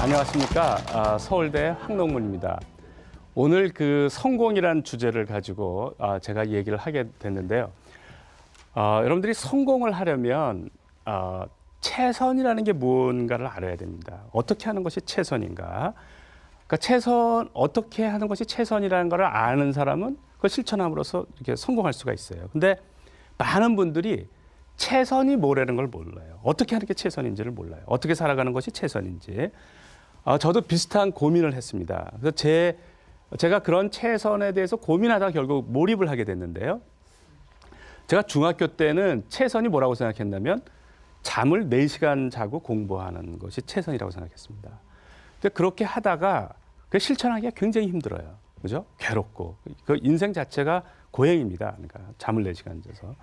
안녕하십니까. 서울대 황농문입니다. 오늘 그 성공이란 주제를 가지고 제가 얘기를 하게 됐는데요. 여러분들이 성공을 하려면 최선이라는 게 뭔가를 알아야 됩니다. 어떻게 하는 것이 최선인가? 그러니까 어떻게 하는 것이 최선이라는 걸 아는 사람은 그걸 실천함으로써 이렇게 성공할 수가 있어요. 근데 많은 분들이 최선이 뭐라는 걸 몰라요. 어떻게 하는 게 최선인지를 몰라요. 어떻게 살아가는 것이 최선인지. 저도 비슷한 고민을 했습니다. 그래서 제가 그런 최선에 대해서 고민하다가 결국 몰입을 하게 됐는데요. 제가 중학교 때는 최선이 뭐라고 생각했냐면 잠을 4시간 자고 공부하는 것이 최선이라고 생각했습니다. 근데 그렇게 하다가 그 실천하기가 굉장히 힘들어요. 그죠? 괴롭고. 그 인생 자체가 고행입니다. 그러니까 잠을 4시간 자서.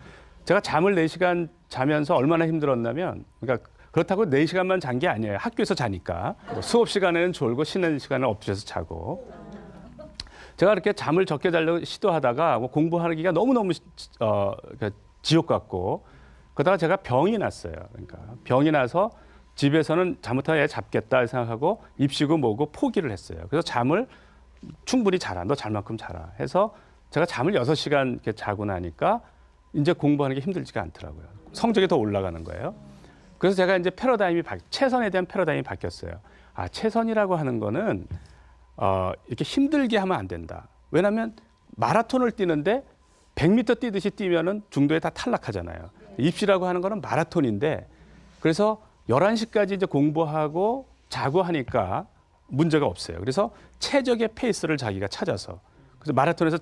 제가 잠을 4시간 자면서 얼마나 힘들었냐면, 그러니까 그렇다고 4시간만 잔 게 아니에요. 학교에서 자니까. 수업 시간에는 졸고 쉬는 시간은 엎드려서 자고. 제가 이렇게 잠을 적게 자려고 시도하다가 공부하기가 너무너무 지옥 같고, 그러다가 제가 병이 났어요. 그러니까 병이 나서 집에서는 잘못하면 애 잡겠다 생각하고 입시고 뭐고 포기를 했어요. 그래서 잠을 충분히 자라. 너 잘 만큼 자라. 해서 제가 잠을 6시간 이렇게 자고 나니까 이제 공부하는 게 힘들지가 않더라고요. 성적이 더 올라가는 거예요. 그래서 제가 이제 최선에 대한 패러다임이 바뀌었어요. 최선이라고 하는 거는 이렇게 힘들게 하면 안 된다. 왜냐하면 마라톤을 뛰는데 100m 뛰듯이 뛰면은 중도에 다 탈락하잖아요. 입시라고 하는 거는 마라톤인데, 그래서 11시까지 이제 공부하고 자고 하니까 문제가 없어요. 그래서 최적의 페이스를 자기가 찾아서, 그래서 마라톤에서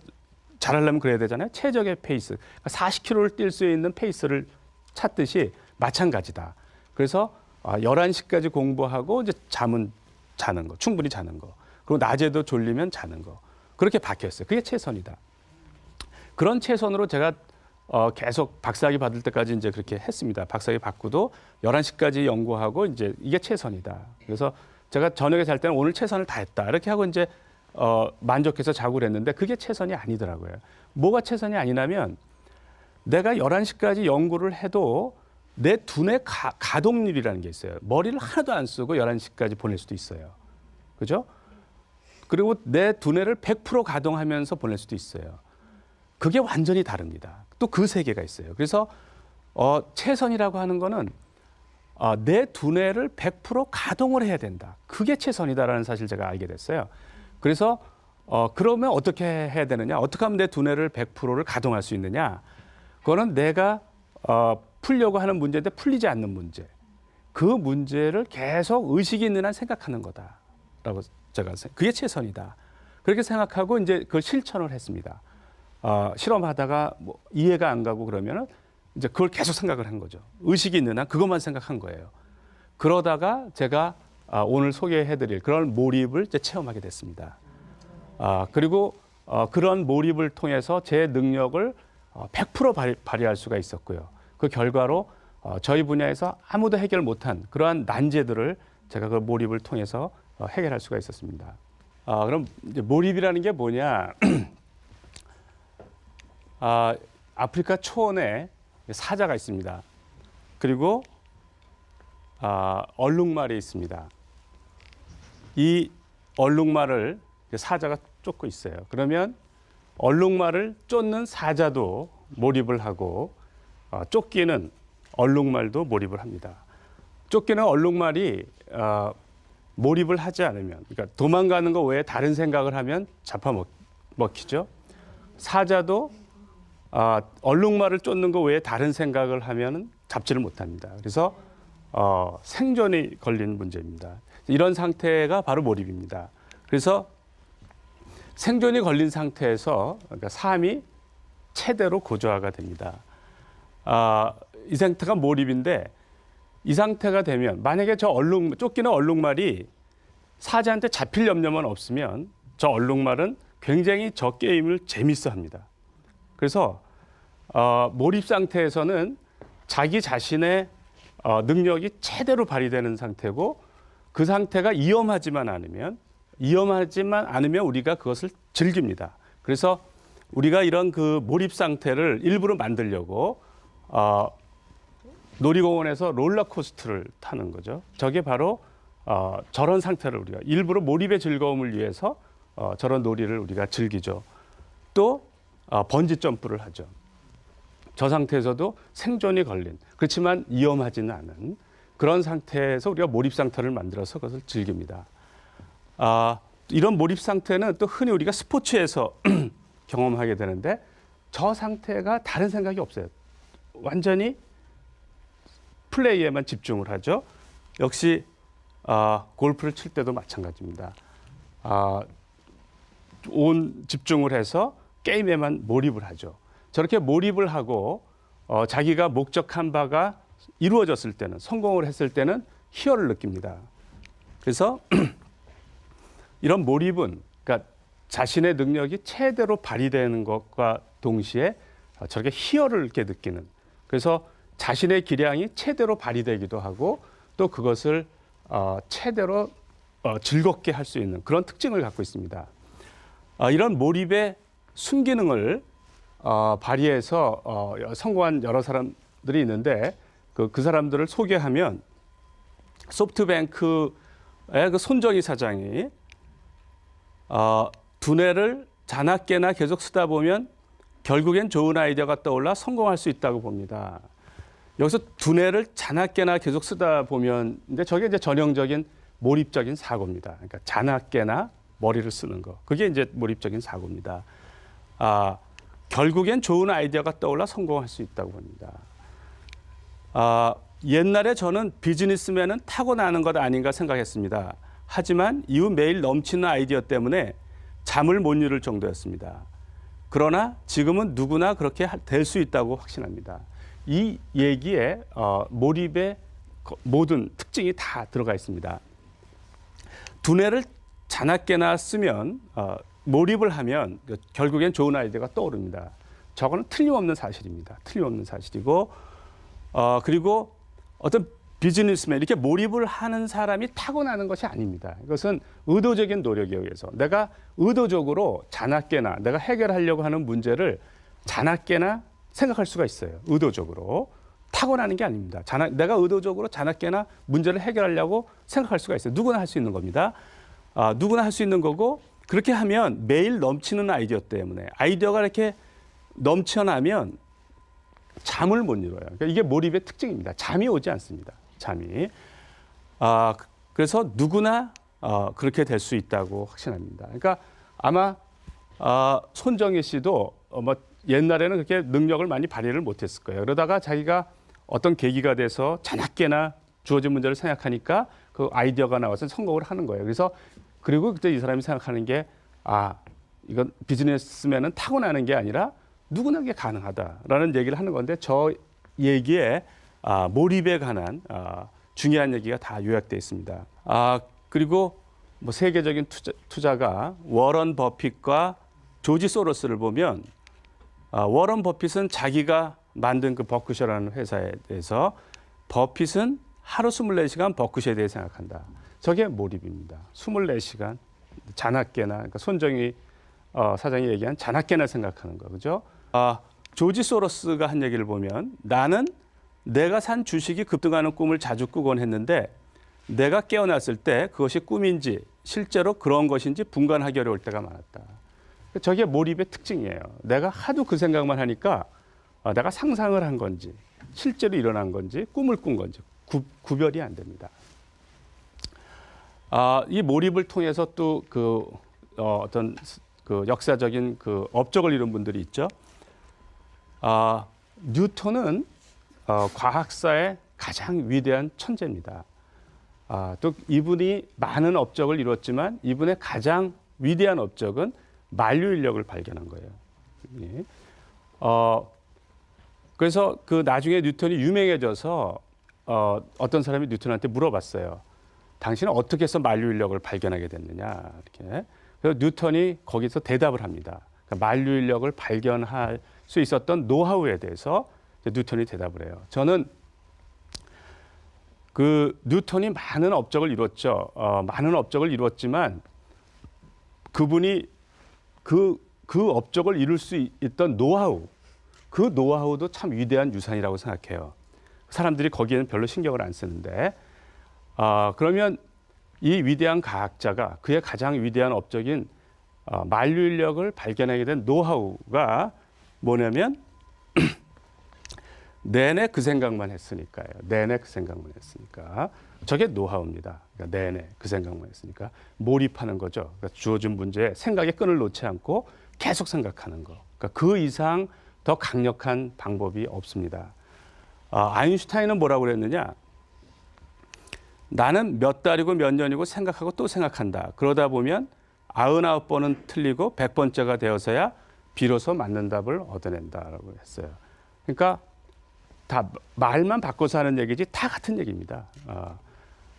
잘하려면 그래야 되잖아요. 최적의 페이스. 그러니까 40km를 뛸 수 있는 페이스를 찾듯이 마찬가지다. 그래서 11시까지 공부하고 이제 잠은 자는 거, 충분히 자는 거. 그리고 낮에도 졸리면 자는 거. 그렇게 바뀌었어요. 그게 최선이다. 그런 최선으로 제가 계속 박사학위 받을 때까지 이제 그렇게 했습니다. 박사학위 받고도 11시까지 연구하고 이제 이게 최선이다. 그래서 제가 저녁에 잘 때는 오늘 최선을 다했다. 이렇게 하고 이제 만족해서 자고 그랬는데 그게 최선이 아니더라고요. 뭐가 최선이 아니냐면 내가 11시까지 연구를 해도 내 두뇌 가동률이라는 게 있어요. 머리를 하나도 안 쓰고 11시까지 보낼 수도 있어요. 그죠? 그리고 내 두뇌를 100% 가동하면서 보낼 수도 있어요. 그게 완전히 다릅니다. 또 그 세계가 있어요. 그래서 최선이라고 하는 거는 내 두뇌를 100% 가동을 해야 된다. 그게 최선이다라는 사실 제가 알게 됐어요. 그래서 그러면 어떻게 해야 되느냐? 어떻게 하면 내 두뇌를 100%를 가동할 수 있느냐? 그거는 내가 풀려고 하는 문제인데 풀리지 않는 문제. 그 문제를 계속 의식이 있는 한 생각하는 거다라고 제가 그게 최선이다. 그렇게 생각하고 이제 그걸 실천을 했습니다. 실험하다가 뭐 이해가 안 가고 그러면은 이제 그걸 계속 생각을 한 거죠. 의식이 있는 한 그것만 생각한 거예요. 그러다가 제가 오늘 소개해드릴 그런 몰입을 이제 체험하게 됐습니다. 그리고 그런 몰입을 통해서 제 능력을 100% 발휘할 수가 있었고요. 그 결과로 저희 분야에서 아무도 해결 못한 그러한 난제들을 제가 그 몰입을 통해서 해결할 수가 있었습니다. 그럼 이제 몰입이라는 게 뭐냐? 아프리카 초원에 사자가 있습니다. 그리고 얼룩말이 있습니다. 이 얼룩말을 사자가 쫓고 있어요. 그러면 얼룩말을 쫓는 사자도 몰입을 하고 쫓기는 얼룩말도 몰입을 합니다. 쫓기는 얼룩말이 몰입을 하지 않으면, 그러니까 도망가는 거 외에 다른 생각을 하면 잡아먹히죠. 사자도 얼룩말을 쫓는 거 외에 다른 생각을 하면 잡지를 못합니다. 그래서 생존이 걸린 문제입니다. 이런 상태가 바로 몰입입니다. 그래서 생존이 걸린 상태에서 그러니까 삶이 최대로 고조화가 됩니다. 이 상태가 몰입인데, 이 상태가 되면 만약에 쫓기는 얼룩말이 사자한테 잡힐 염려만 없으면 저 얼룩말은 굉장히 저 게임을 재밌어 합니다. 그래서 몰입 상태에서는 자기 자신의 능력이 최대로 발휘되는 상태고, 그 상태가 위험하지만 않으면 우리가 그것을 즐깁니다. 그래서 우리가 이런 그 몰입 상태를 일부러 만들려고 놀이공원에서 롤러코스터를 타는 거죠. 저게 바로 저런 상태를 우리가 일부러 몰입의 즐거움을 위해서 저런 놀이를 우리가 즐기죠. 또 번지 점프를 하죠. 저 상태에서도 생존이 걸린 그렇지만 위험하지는 않은 그런 상태에서 우리가 몰입 상태를 만들어서 그것을 즐깁니다. 이런 몰입 상태는 또 흔히 우리가 스포츠에서 경험하게 되는데 저 상태가 다른 생각이 없어요. 완전히 플레이에만 집중을 하죠. 역시 골프를 칠 때도 마찬가지입니다. 온 집중을 해서 게임에만 몰입을 하죠. 저렇게 몰입을 하고 자기가 목적한 바가 이루어졌을 때는 성공을 했을 때는 희열을 느낍니다. 그래서 이런 몰입은 그러니까 자신의 능력이 최대로 발휘되는 것과 동시에 저렇게 희열을 이렇게 느끼는 그래서 자신의 기량이 최대로 발휘되기도 하고 또 그것을 최대로 즐겁게 할 수 있는 그런 특징을 갖고 있습니다. 이런 몰입의 순기능을 발휘해서 성공한 여러 사람들이 있는데 그 사람들을 소개하면 소프트뱅크의 그 손정희 사장이 두뇌를 자나깨나 계속 쓰다 보면 결국엔 좋은 아이디어가 떠올라 성공할 수 있다고 봅니다. 여기서 두뇌를 자나깨나 계속 쓰다 보면 근데 저게 이제 전형적인 몰입적인 사고입니다. 그러니까 자나깨나 머리를 쓰는 거. 그게 이제 몰입적인 사고입니다. 결국엔 좋은 아이디어가 떠올라 성공할 수 있다고 봅니다. 옛날에 저는 비즈니스맨은 타고나는 것 아닌가 생각했습니다. 하지만 이후 매일 넘치는 아이디어 때문에 잠을 못 이룰 정도였습니다. 그러나 지금은 누구나 그렇게 될 수 있다고 확신합니다. 이 얘기에 몰입의 모든 특징이 다 들어가 있습니다. 두뇌를 자나깨나 쓰면 몰입을 하면 결국엔 좋은 아이디어가 떠오릅니다. 저거는 틀림없는 사실입니다. 틀림없는 사실이고 그리고 어떤 비즈니스맨 이렇게 몰입을 하는 사람이 타고나는 것이 아닙니다. 이것은 의도적인 노력에 의해서 내가 의도적으로 자나깨나 내가 해결하려고 하는 문제를 자나깨나 생각할 수가 있어요. 의도적으로 타고나는 게 아닙니다. 내가 의도적으로 자나깨나 문제를 해결하려고 생각할 수가 있어요. 누구나 할 수 있는 겁니다. 누구나 할 수 있는 거고 그렇게 하면 매일 넘치는 아이디어 때문에 아이디어가 이렇게 넘쳐나면 잠을 못 이뤄요. 그러니까 이게 몰입의 특징입니다. 잠이 오지 않습니다. 잠이. 그래서 누구나 그렇게 될 수 있다고 확신합니다. 그러니까 아마 손정희 씨도 옛날에는 그렇게 능력을 많이 발휘를 못했을 거예요. 그러다가 자기가 어떤 계기가 돼서 자나깨나 주어진 문제를 생각하니까 그 아이디어가 나와서 성공을 하는 거예요. 그리고 그때 이 사람이 생각하는 게 이건 비즈니스맨은 타고나는 게 아니라 누구나 그게 가능하다라는 얘기를 하는 건데 저 얘기에 몰입에 관한 중요한 얘기가 다 요약되어 있습니다. 그리고 세계적인 투자가 워런 버핏과 조지 소로스를 보면 워런 버핏은 자기가 만든 그 버크셔라는 회사에 대해서 버핏은 하루 24시간 버크셔에 대해 생각한다. 저게 몰입입니다. 24시간 자나깨나 그러니까 손정희 사장이 얘기한 자나깨나 생각하는 거 그죠? 조지 소로스가 한 얘기를 보면 나는 내가 산 주식이 급등하는 꿈을 자주 꾸곤 했는데 내가 깨어났을 때 그것이 꿈인지 실제로 그런 것인지 분간하기 어려울 때가 많았다. 저게 몰입의 특징이에요. 내가 하도 그 생각만 하니까 내가 상상을 한 건지 실제로 일어난 건지 꿈을 꾼 건지 구별이 안 됩니다. 이 몰입을 통해서 또 어떤 그 역사적인 그 업적을 이룬 분들이 있죠. 뉴턴은 과학사의 가장 위대한 천재입니다. 또 이분이 많은 업적을 이뤘지만 이분의 가장 위대한 업적은 만류 인력을 발견한 거예요. 예. 그래서 그 나중에 뉴턴이 유명해져서 어떤 사람이 뉴턴한테 물어봤어요. 당신은 어떻게 해서 만류 인력을 발견하게 됐느냐 이렇게. 그래서 뉴턴이 거기서 대답을 합니다. 그러니까 만류 인력을 발견할 수 있었던 노하우에 대해서 뉴턴이 대답을 해요. 저는 그 뉴턴이 많은 업적을 이뤘죠. 많은 업적을 이뤘지만 그분이 그 업적을 이룰 수 있던 노하우, 그 노하우도 참 위대한 유산이라고 생각해요. 사람들이 거기에는 별로 신경을 안 쓰는데, 그러면 이 위대한 과학자가 그의 가장 위대한 업적인 만류인력을 발견하게 된 노하우가 뭐냐면 내내 그 생각만 했으니까요. 내내 그 생각만 했으니까. 저게 노하우입니다. 그러니까 내내 그 생각만 했으니까 몰입하는 거죠. 그러니까 주어진 문제에 생각의 끈을 놓지 않고 계속 생각하는 거. 그러니까 그 이상 더 강력한 방법이 없습니다. 아인슈타인은 뭐라고 그랬느냐? 나는 몇 달이고 몇 년이고 생각하고 또 생각한다. 그러다 보면 99번은 틀리고 100번째가 되어서야 비로소 맞는 답을 얻어낸다라고 했어요. 그러니까 다 말만 바꿔서 하는 얘기지 다 같은 얘기입니다.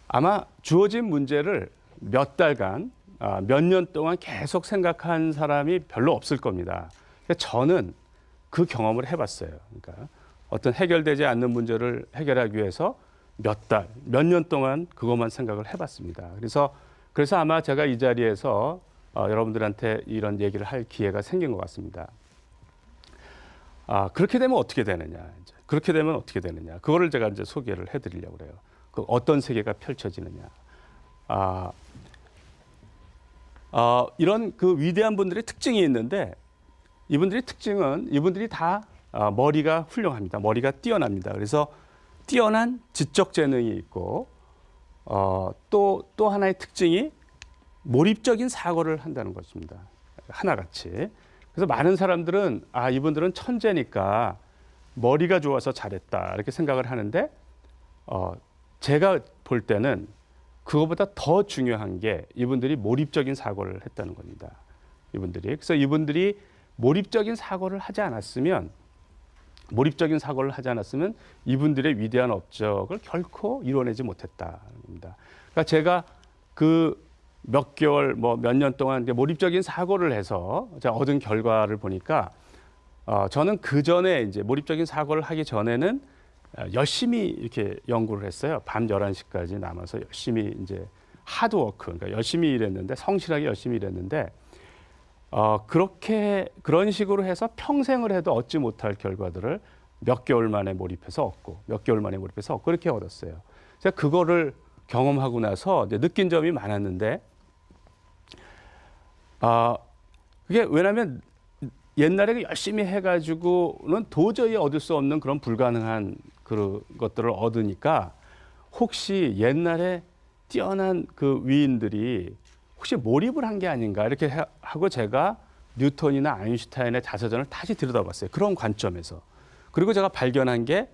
아마 주어진 문제를 몇 달간, 몇 년 동안 계속 생각한 사람이 별로 없을 겁니다. 저는 그 경험을 해봤어요. 그러니까 어떤 해결되지 않는 문제를 해결하기 위해서 몇 달, 몇 년 동안 그것만 생각을 해봤습니다. 그래서 아마 제가 이 자리에서 여러분들한테 이런 얘기를 할 기회가 생긴 것 같습니다. 그렇게 되면 어떻게 되느냐? 그렇게 되면 어떻게 되느냐? 그거를 제가 이제 소개를 해드리려고 그래요. 그 어떤 세계가 펼쳐지느냐? 이런 그 위대한 분들의 특징이 있는데 이분들의 특징은 이분들이 다 머리가 훌륭합니다. 머리가 뛰어납니다. 그래서 뛰어난 지적 재능이 있고 또 하나의 특징이 몰입적인 사고를 한다는 것입니다. 하나같이. 그래서 많은 사람들은 이분들은 천재니까 머리가 좋아서 잘했다 이렇게 생각을 하는데 제가 볼 때는 그것보다 더 중요한 게 이분들이 몰입적인 사고를 했다는 겁니다. 그래서 이분들이 몰입적인 사고를 하지 않았으면 이분들의 위대한 업적을 결코 이뤄내지 못했다는 겁니다. 그러니까 제가 그 몇 개월, 몇 년 동안 몰입적인 사고를 해서 제가 얻은 결과를 보니까 저는 그 전에 이제 몰입적인 사고를 하기 전에는 열심히 이렇게 연구를 했어요. 밤 11시까지 남아서 열심히 이제 하드워크, 그러니까 열심히 일했는데 성실하게 열심히 일했는데 그런 식으로 해서 평생을 해도 얻지 못할 결과들을 몇 개월 만에 몰입해서 얻고 그렇게 얻었어요. 제가 그거를 경험하고 나서 이제 느낀 점이 많았는데 그게 왜냐하면 옛날에 열심히 해가지고는 도저히 얻을 수 없는 그런 불가능한 그런 것들을 얻으니까 혹시 옛날에 뛰어난 그 위인들이 혹시 몰입을 한 게 아닌가 이렇게 하고 제가 뉴턴이나 아인슈타인의 자서전을 다시 들여다봤어요. 그런 관점에서. 그리고 제가 발견한 게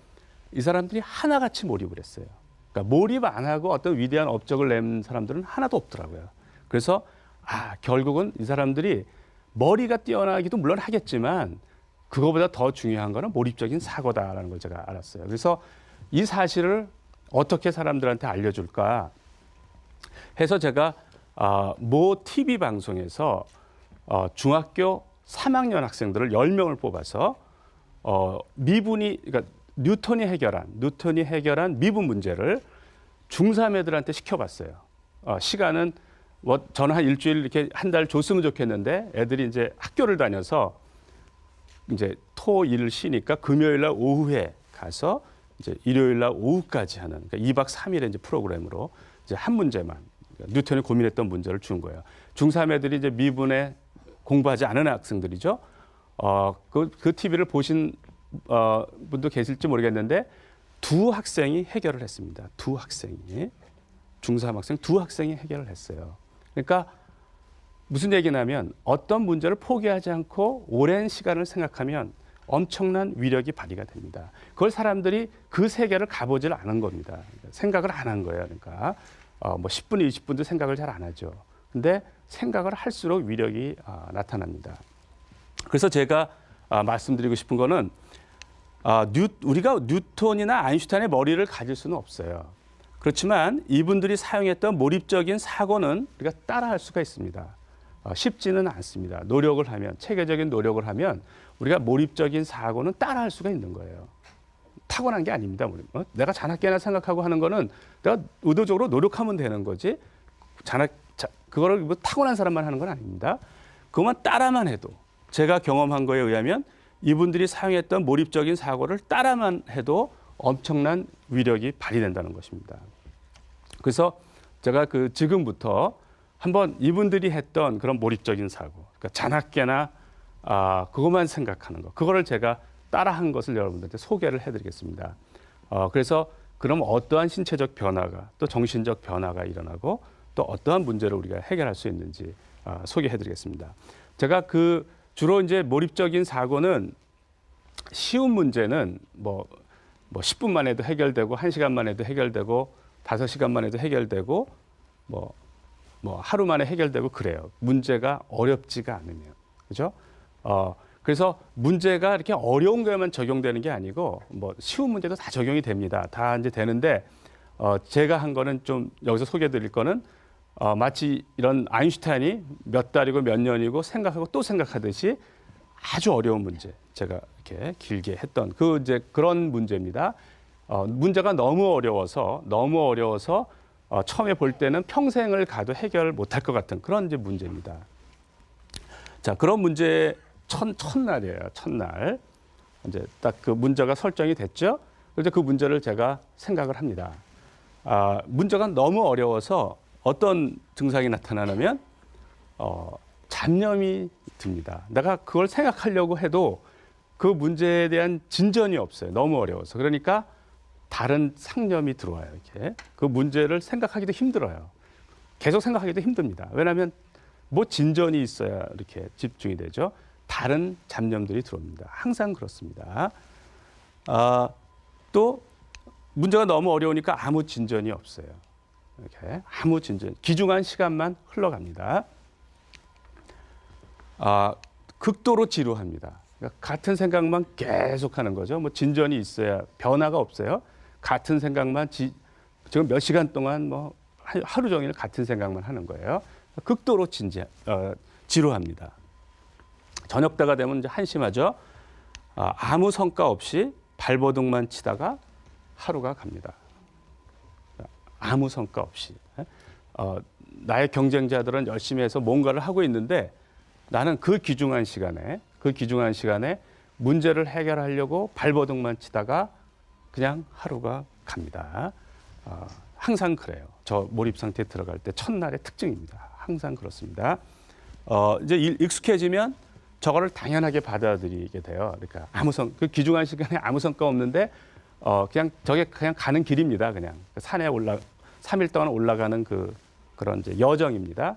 이 사람들이 하나같이 몰입을 했어요. 그러니까 몰입 안 하고 어떤 위대한 업적을 낸 사람들은 하나도 없더라고요. 그래서 결국은 이 사람들이 머리가 뛰어나기도 물론 하겠지만 그거보다 더 중요한 거는 몰입적인 사고다라는 걸 제가 알았어요. 그래서 이 사실을 어떻게 사람들한테 알려줄까 해서 제가 모 TV 방송에서 중학교 3학년 학생들을 10명을 뽑아서 그러니까 뉴턴이 해결한 미분 문제를 중3 애들한테 시켜봤어요. 시간은 저는 한 일주일 이렇게 한 달 줬으면 좋겠는데 애들이 이제 학교를 다녀서 이제 토, 일 쉬니까 금요일 날 오후에 가서 이제 일요일 날 오후까지 하는 그러니까 2박 3일의 이제 프로그램으로 이제 한 문제만 그러니까 뉴턴이 고민했던 문제를 준 거예요. 중3 애들이 이제 미분에 공부하지 않은 학생들이죠. 그 TV를 보신 분도 계실지 모르겠는데 두 학생이 해결을 했습니다. 중3 학생 두 학생이 해결을 했어요. 그러니까 무슨 얘기냐면 어떤 문제를 포기하지 않고 오랜 시간을 생각하면 엄청난 위력이 발휘가 됩니다. 그걸 사람들이 그 세계를 가보질 않은 겁니다. 생각을 안 한 거예요. 그러니까 10분, 20분도 생각을 잘 안 하죠. 근데 생각을 할수록 위력이 나타납니다. 그래서 제가 말씀드리고 싶은 거는 우리가 뉴턴이나 아인슈타인의 머리를 가질 수는 없어요. 그렇지만 이분들이 사용했던 몰입적인 사고는 우리가 따라할 수가 있습니다. 쉽지는 않습니다. 체계적인 노력을 하면 우리가 몰입적인 사고는 따라할 수가 있는 거예요. 타고난 게 아닙니다. 내가 자나깨나 생각하고 하는 거는 내가 의도적으로 노력하면 되는 거지. 그거를 뭐 타고난 사람만 하는 건 아닙니다. 그것만 따라만 해도 제가 경험한 거에 의하면 이분들이 사용했던 몰입적인 사고를 따라만 해도 엄청난 위력이 발휘된다는 것입니다. 그래서 제가 그 지금부터 한번 이분들이 했던 그런 몰입적인 사고, 그러니까 자나깨나 그것만 생각하는 거, 그거를 제가 따라한 것을 여러분들한테 소개를 해드리겠습니다. 그래서 그럼 어떠한 신체적 변화가 또 정신적 변화가 일어나고 또 어떠한 문제를 우리가 해결할 수 있는지 소개해드리겠습니다. 제가 그 주로 이제 몰입적인 사고는 쉬운 문제는 뭐 10분만 해도 해결되고 1시간만 해도 해결되고 5시간만 해도 해결되고 뭐 하루 만에 해결되고 그래요. 문제가 어렵지가 않으면. 그죠? 그래서 문제가 이렇게 어려운 거에만 적용되는 게 아니고 뭐 쉬운 문제도 다 적용이 됩니다. 다 이제 되는데 제가 한 거는 좀 여기서 소개해 드릴 거는 마치 이런 아인슈타인이 몇 달이고 몇 년이고 생각하고 또 생각하듯이 아주 어려운 문제 제가 이렇게 길게 했던 그 이제 그런 문제입니다. 문제가 너무 어려워서 처음에 볼 때는 평생을 가도 해결 못할 것 같은 그런 이제 문제입니다. 자, 그런 문제 첫날이에요. 첫날 이제 딱 그 문제가 설정이 됐죠. 그래서 그 문제를 제가 생각을 합니다. 문제가 너무 어려워서 어떤 증상이 나타나냐면 잡념이 듭니다. 내가 그걸 생각하려고 해도 그 문제에 대한 진전이 없어요. 너무 어려워서. 그러니까 다른 상념이 들어와요. 이렇게 그 문제를 생각하기도 힘들어요. 계속 생각하기도 힘듭니다. 왜냐하면 뭐 진전이 있어야 이렇게 집중이 되죠. 다른 잡념들이 들어옵니다. 항상 그렇습니다. 또 문제가 너무 어려우니까 아무 진전이 없어요. 이렇게 아무 진전, 귀중한 시간만 흘러갑니다. 극도로 지루합니다. 그러니까 같은 생각만 계속하는 거죠. 뭐 진전이 있어야 변화가 없어요. 같은 생각만 지금 몇 시간 동안 뭐 하루 종일 같은 생각만 하는 거예요. 극도로 지루합니다. 저녁 때가 되면 이제 한심하죠. 아무 성과 없이 발버둥만 치다가 하루가 갑니다. 아무 성과 없이. 나의 경쟁자들은 열심히 해서 뭔가를 하고 있는데 나는 그 귀중한 시간에 문제를 해결하려고 발버둥만 치다가 그냥 하루가 갑니다. 항상 그래요. 저 몰입 상태에 들어갈 때 첫날의 특징입니다. 항상 그렇습니다. 이제 익숙해지면 저거를 당연하게 받아들이게 돼요. 그러니까 그 귀중한 시간에 아무 성과 없는데 그냥 저게 그냥 가는 길입니다. 그냥 산에 3일 동안 올라가는 그런 이제 여정입니다.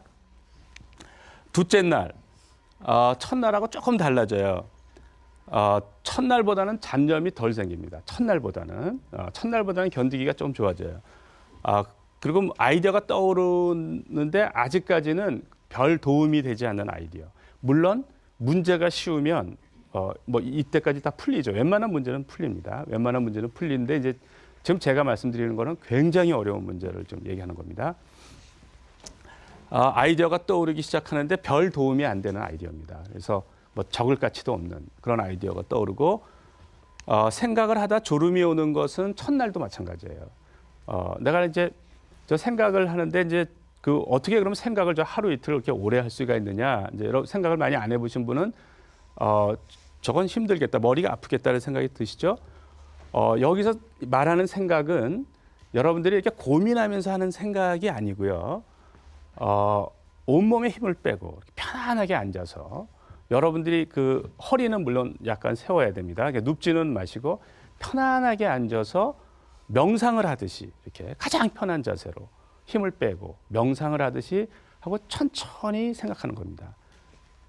둘째 날, 첫날하고 조금 달라져요. 첫날보다는 잡념이 덜 생깁니다. 첫날보다는 견디기가 좀 좋아져요. 그리고 아이디어가 떠오르는데 아직까지는 별 도움이 되지 않는 아이디어. 물론 문제가 쉬우면 뭐 이때까지 다 풀리죠. 웬만한 문제는 풀립니다. 웬만한 문제는 풀리는데 이제 지금 제가 말씀드리는 거는 굉장히 어려운 문제를 좀 얘기하는 겁니다. 아이디어가 떠오르기 시작하는데 별 도움이 안 되는 아이디어입니다. 그래서 뭐 적을 가치도 없는 그런 아이디어가 떠오르고 생각을 하다 졸음이 오는 것은 첫날도 마찬가지예요. 내가 이제 저 생각을 하는데 이제 그 어떻게 그러면 생각을 저 하루 이틀 이렇게 오래 할 수가 있느냐. 이제 여러분 생각을 많이 안 해보신 분은 저건 힘들겠다, 머리가 아프겠다는 생각이 드시죠? 여기서 말하는 생각은 여러분들이 이렇게 고민하면서 하는 생각이 아니고요. 온몸에 힘을 빼고 편안하게 앉아서 여러분들이 그 허리는 물론 약간 세워야 됩니다. 눕지는 마시고 편안하게 앉아서 명상을 하듯이 이렇게 가장 편한 자세로 힘을 빼고 명상을 하듯이 하고 천천히 생각하는 겁니다.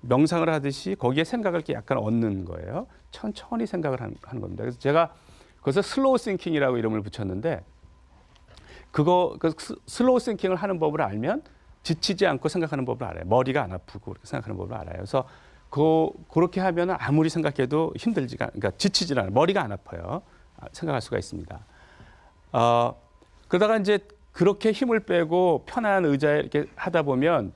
명상을 하듯이 거기에 생각을 이렇게 약간 얻는 거예요. 천천히 생각을 하는 겁니다. 그래서 제가 그래서 슬로우 싱킹이라고 이름을 붙였는데 그 슬로우 싱킹을 하는 법을 알면 지치지 않고 생각하는 법을 알아요. 머리가 안 아프고 그렇게 생각하는 법을 알아요. 그래서 그렇게 하면 아무리 생각해도 그러니까 지치지 않아요. 머리가 안 아파요. 생각할 수가 있습니다. 그러다가 이제 그렇게 힘을 빼고 편한 의자에 이렇게 하다 보면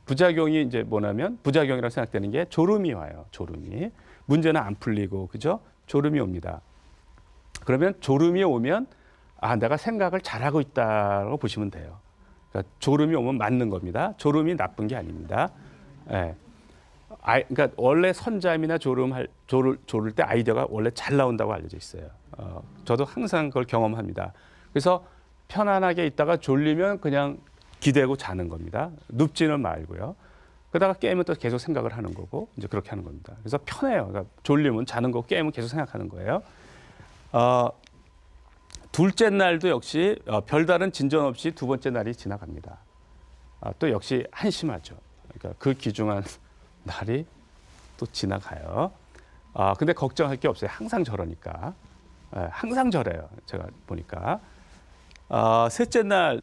부작용이 이제 뭐냐면 부작용이라고 생각되는 게 졸음이 와요. 졸음이. 문제는 안 풀리고 그죠? 졸음이 옵니다. 그러면 졸음이 오면 내가 생각을 잘하고 있다고 보시면 돼요. 그러니까 졸음이 오면 맞는 겁니다. 졸음이 나쁜 게 아닙니다. 네. 그러니까 원래 선잠이나 졸을 때 아이디어가 원래 잘 나온다고 알려져 있어요. 저도 항상 그걸 경험합니다. 그래서 편안하게 있다가 졸리면 그냥 기대고 자는 겁니다. 눕지는 말고요. 그러다가 깨면 또 계속 생각을 하는 거고 이제 그렇게 하는 겁니다. 그래서 편해요. 그러니까 졸리면 자는 거 깨면 계속 생각하는 거예요. 둘째 날도 역시 별다른 진전 없이 두 번째 날이 지나갑니다. 또 역시 한심하죠. 그러니까 그 귀중한 날이 또 지나가요. 근데 걱정할 게 없어요. 항상 저러니까. 항상 저래요. 제가 보니까. 셋째 날,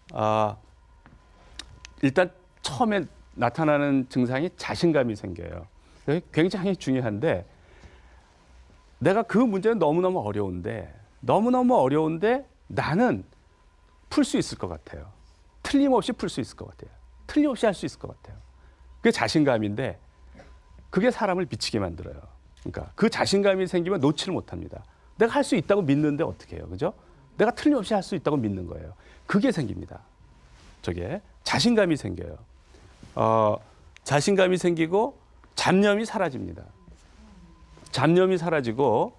일단 처음에 나타나는 증상이 자신감이 생겨요. 굉장히 중요한데 내가 그 문제는 너무너무 어려운데 나는 풀 수 있을 것 같아요. 틀림없이 풀 수 있을 것 같아요. 틀림없이 할 수 있을 것 같아요. 그게 자신감인데 그게 사람을 미치게 만들어요. 그러니까 그 자신감이 생기면 놓지를 못합니다. 내가 할 수 있다고 믿는데 어떻게 해요? 그죠? 내가 틀림없이 할 수 있다고 믿는 거예요. 그게 생깁니다. 저게 자신감이 생겨요. 자신감이 생기고 잡념이 사라집니다. 잡념이 사라지고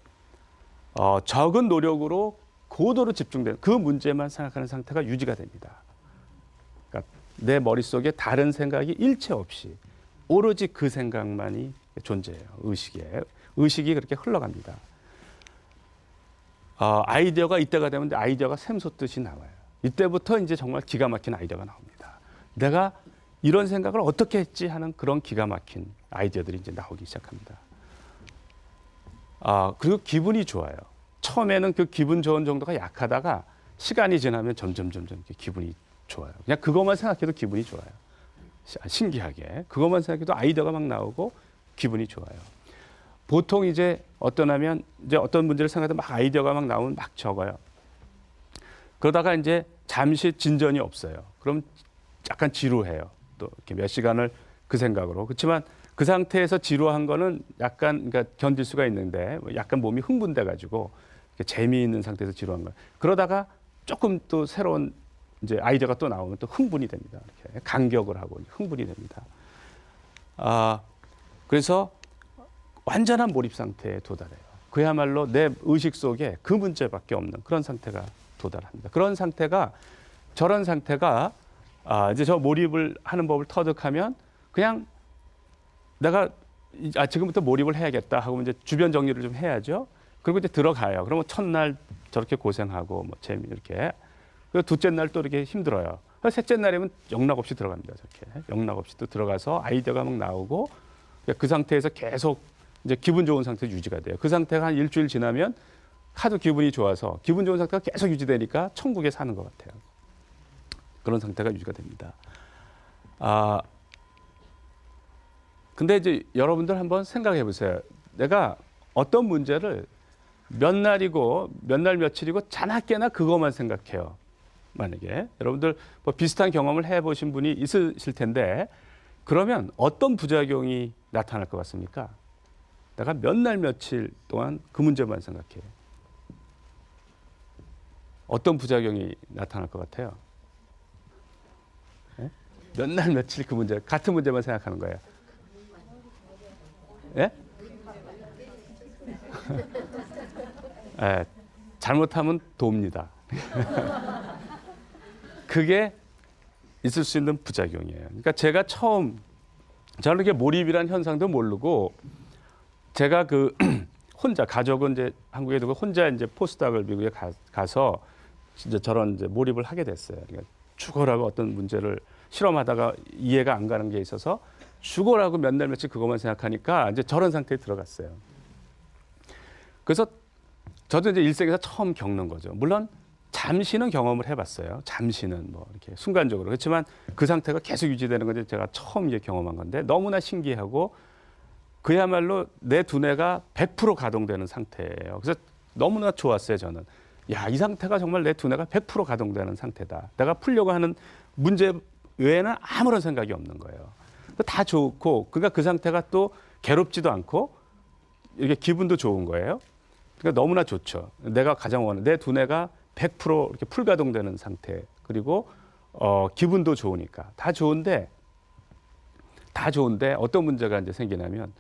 적은 노력으로 고도로 집중되는 그 문제만 생각하는 상태가 유지가 됩니다. 그러니까 내 머릿속에 다른 생각이 일체 없이 오로지 그 생각만이 존재해요. 의식이 그렇게 흘러갑니다. 아이디어가 이때가 되면 아이디어가 샘솟듯이 나와요. 이때부터 이제 정말 기가 막힌 아이디어가 나옵니다. 내가 이런 생각을 어떻게 했지 하는 그런 기가 막힌 아이디어들이 이제 나오기 시작합니다. 그리고 기분이 좋아요. 처음에는 그 기분 좋은 정도가 약하다가 시간이 지나면 점점 기분이 좋아요. 그냥 그것만 생각해도 기분이 좋아요. 신기하게. 그것만 생각해도 아이디어가 막 나오고 기분이 좋아요. 보통 이제 어떤 문제를 생각해도 막 아이디어가 막 나오면 막 적어요. 그러다가 이제 잠시 진전이 없어요. 그럼 약간 지루해요. 또 이렇게 몇 시간을 그 생각으로. 그렇지만 그 상태에서 지루한 거는 약간 그러니까 견딜 수가 있는데 약간 몸이 흥분돼 가지고 재미있는 상태에서 지루한 거예요. 그러다가 조금 또 새로운 이제 아이디어가 또 나오면 또 흥분이 됩니다. 이렇게 간격을 하고 흥분이 됩니다. 그래서 완전한 몰입 상태에 도달해요. 그야말로 내 의식 속에 그 문제밖에 없는 그런 상태가 도달합니다. 저런 상태가 이제 저 몰입을 하는 법을 터득하면 그냥 내가 지금부터 몰입을 해야겠다 하고 이제 주변 정리를 좀 해야죠. 그리고 이제 들어가요. 그러면 첫날 저렇게 고생하고 뭐 이렇게. 그리고 둘째 날 또 이렇게 힘들어요. 셋째 날이면 영락없이 들어갑니다. 저렇게 영락없이 또 들어가서 아이디어가 막 나오고 그 상태에서 계속 이제 기분 좋은 상태 유지가 돼요. 그 상태가 한 일주일 지나면 하도 기분이 좋아서 기분 좋은 상태가 계속 유지되니까 천국에 사는 것 같아요. 그런 상태가 유지가 됩니다. 근데 이제 여러분들 한번 생각해 보세요. 내가 어떤 문제를 몇 날이고 몇 날 며칠이고 자나깨나 그것만 생각해요. 만약에 여러분들 뭐 비슷한 경험을 해보신 분이 있으실 텐데 그러면 어떤 부작용이 나타날 것 같습니까? 내가 몇 날 며칠 동안 그 문제만 생각해요. 어떤 부작용이 나타날 것 같아요? 네? 몇 날 며칠 그 문제 같은 문제만 생각하는 거예요. 예? 네, 잘못하면 돕니다. 그게 있을 수 있는 부작용이에요. 그러니까 제가 처음 저는 이렇게 몰입이라는 현상도 모르고 제가 그 혼자 가족은 이제 한국에 두고 혼자 이제 포스닥을 미국에 가서 이제 저런 이제 몰입을 하게 됐어요. 그러니까 죽어라고 어떤 문제를 실험하다가 이해가 안 가는 게 있어서 죽어라고 몇 날 며칠 그것만 생각하니까 이제 저런 상태에 들어갔어요. 그래서 저도 이제 일생에서 처음 겪는 거죠. 물론 잠시는 경험을 해봤어요. 잠시는 뭐 이렇게 순간적으로. 그렇지만 그 상태가 계속 유지되는 건 제가 처음 이제 경험한 건데 너무나 신기하고 그야말로 내 두뇌가 100% 가동되는 상태예요. 그래서 너무나 좋았어요, 저는. 야, 이 상태가 정말 내 두뇌가 100% 가동되는 상태다. 내가 풀려고 하는 문제 외에는 아무런 생각이 없는 거예요. 다 좋고, 그러니까 그 상태가 또 괴롭지도 않고 이렇게 기분도 좋은 거예요. 그러니까 너무나 좋죠. 내가 가장 원하는 내 두뇌가 100% 이렇게 풀가동되는 상태. 그리고 기분도 좋으니까 다 좋은데 어떤 문제가 이제 생기냐면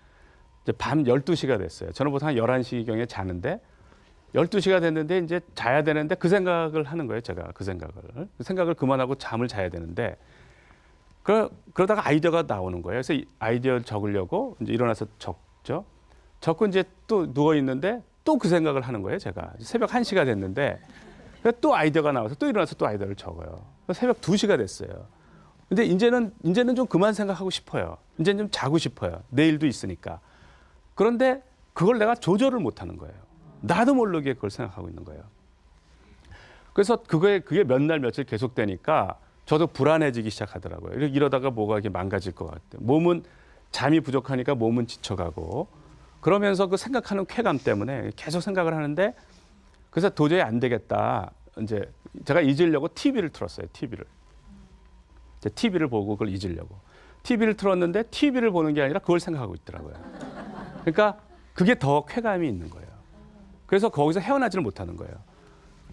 이제 밤 12시가 됐어요. 저는 보통 한 11시경에 자는데 12시가 됐는데 이제 자야 되는데 그 생각을 하는 거예요. 제가 그 생각을 그만하고 잠을 자야 되는데 그러다가 아이디어가 나오는 거예요. 그래서 이 아이디어 적으려고 이제 일어나서 적죠. 적고 이제 또 누워 있는데 또 그 생각을 하는 거예요. 제가 새벽 1시가 됐는데 또 아이디어가 나와서 또 일어나서 또 아이디어를 적어요. 새벽 2시가 됐어요. 근데 이제는 좀 그만 생각하고 싶어요. 이제는 좀 자고 싶어요. 내일도 있으니까. 그런데 그걸 내가 조절을 못 하는 거예요. 나도 모르게 그걸 생각하고 있는 거예요. 그래서 그게 몇 날 며칠 계속되니까 저도 불안해지기 시작하더라고요. 이러다가 뭐가 이렇게 망가질 것 같아요. 몸은 잠이 부족하니까 몸은 지쳐가고 그러면서 그 생각하는 쾌감 때문에 계속 생각을 하는데 그래서 도저히 안 되겠다. 이제 제가 잊으려고 TV를 틀었어요. TV를 보고 그걸 잊으려고. TV를 틀었는데 TV를 보는 게 아니라 그걸 생각하고 있더라고요. 그러니까 그게 더 쾌감이 있는 거예요. 그래서 거기서 헤어나지를 못하는 거예요.